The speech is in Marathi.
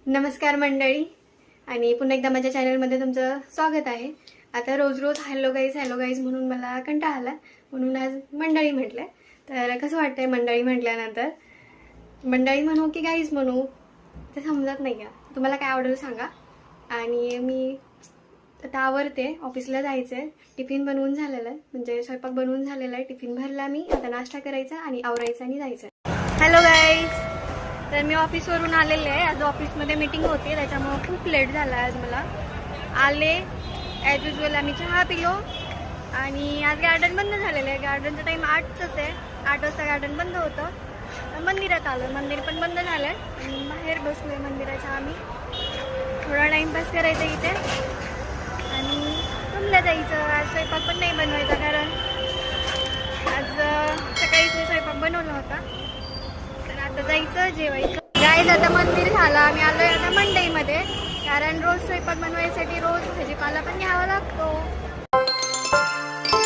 नमस्कार मंडळी आणि पुन्हा एकदा माझ्या चॅनलमध्ये तुमचं स्वागत आहे. आता रोज रोज हॅलो गाईज म्हणून मला कंटाळा आला, म्हणून आज मंडळी म्हटलं. तर कसं वाटतंय मंडळी म्हटल्यानंतर? मंडळी म्हणू की गाईज म्हणू ते समजत नाही का. तुम्हाला काय आवडेल सांगा. आणि मी आता आवरते, ऑफिसला जायचं आहे. टिफिन बनवून झालेलं आहे, म्हणजे स्वयंपाक बनवून झालेला आहे. टिफिन भरला मी, आता नाश्ता करायचा आणि आवरायचं आणि जायचं. हॅलो गाईज, तर मी ऑफिसवरून आलेले आहे. आज ऑफिसमध्ये मीटिंग होती, त्याच्यामुळं खूप लेट झाला आज मला. आले ॲज युजल, आम्ही चहा पिलो आणि आज गार्डन बंद झालेलं आहे. गार्डनचा टाईम 8च आहे. 8 वाजता गार्डन बंद होतं. मंदिरात आलो, मंदिर पण बंद झालं आहे आणि बाहेर बसलो आहे मंदिराच्या. आम्ही थोडा टाईमपास करायचा इथे आणि रूमला जायचं. आज स्वयंपाक पण नाही बनवायचा, कारण आज सकाळीच मी स्वयंपाक बनवला होता. तर आता जायचं जेवायचं. गाईज आता मंदिर झालं, आम्ही आलोय आता मंडईमध्ये, कारण रोज स्वयंपाक बनवायसाठी रोज भाजीपाला पण घ्यावा लागतो.